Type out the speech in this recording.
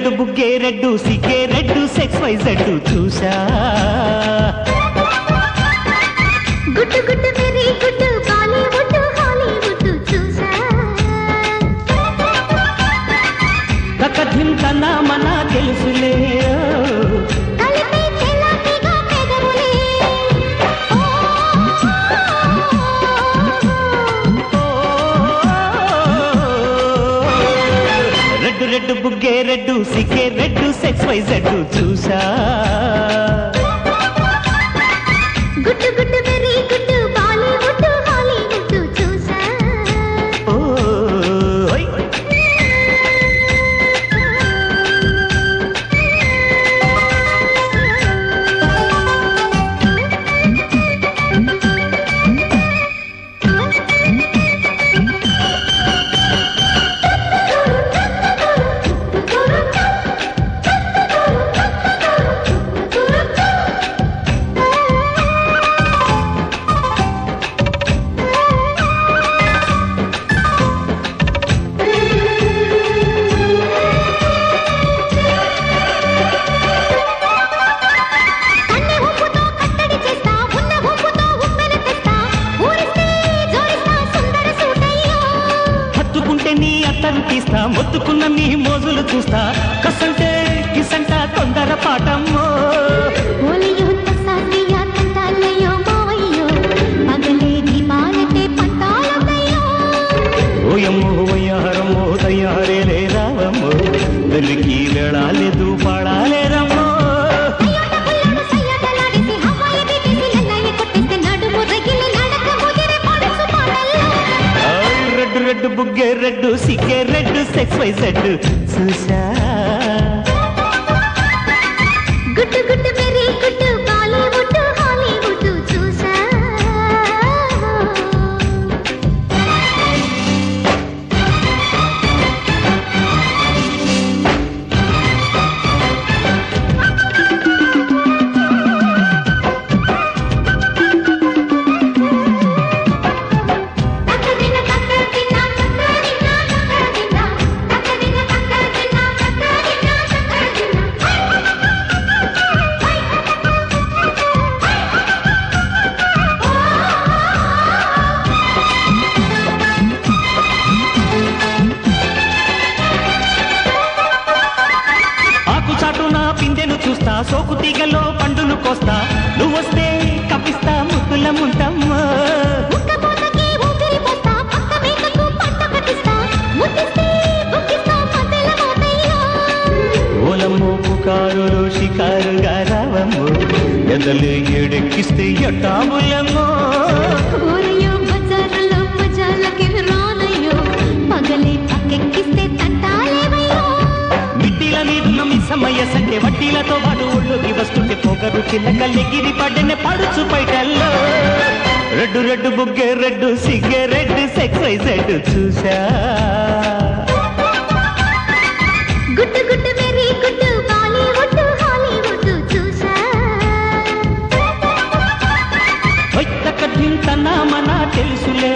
red బుగ్గే red సిగ్గే red sexy జెడ్డు చూసా గుట్టు గుట్టు వెరీ గుట్టు బాలీవుడ్ హాలీవుడ్ చూసా తకధిం తన మన తెలుసులే కలిపే తెల్లటిగా పెదవులే రెడ్డు రెడ్డు బుగ్గే రెడ్డు సిగ్గే రెడ్డు సెక్స్ వై జెడ్డు చూసా గుట్టు గుట్టు వెరీ గుట్టు బాలీవుడ్ హాలీవుడ్ చూసా ఓయ్ తీస్తా మొత్తుకున్న నీ మోజులు చూస్తా కసంటే కిసంట తొందర పాటమ్మో ఓలియో తసాదియా తంటాలయో మావయ్యో పగలే దీపాలకే పంటాలయ్యో ఓయమ్మో వయ్యారమ్మో తయారే లేదావమ్మో వెలికి వెళ్ళాలేదు పాడాలేరమ్మో రెడ్డు రెడ్డు బుగ్గే రెడ్డు సిగ్గే రెడ్డు సెక్స్ వై జెడ్డు చూసా గుట్టు గుట్టు వెరీ గుట్టు బాలీవుడ్ హాలీవుడ్ చూసా చూస్తా సోకు తీగలో పండును కోస్తా నువ్వొస్తే కప్పిస్తా ముద్దుల ముంటమ్మా ఓలమ్మో పుకారులో షికారుగా రావమ్మో ఎదలు ఎడెక్కిస్తే ఎట్టాములమ్మో పగలే పక్కెక్కిస్తే తంటాలేవయ్యో మిట్టిల మీదున్న మిస్సమయ్య సంటే వడ్డీలతో వాడు ఒళ్ళోకి వస్తుంటే పొగరు చిల్లకల్లిగిరి పడ్డనే పడుచు బయటల్లో రెడ్డు రెడ్డు బుగ్గే రెడ్డు సిగ్గే రెడ్డు సెక్స్ వై జెడ్డు చూసా గుట్టు గుట్టు వెరీ గుట్టు బాలీవుడ్ హాలీవుడ్ చూసా తన మన తెలుసులే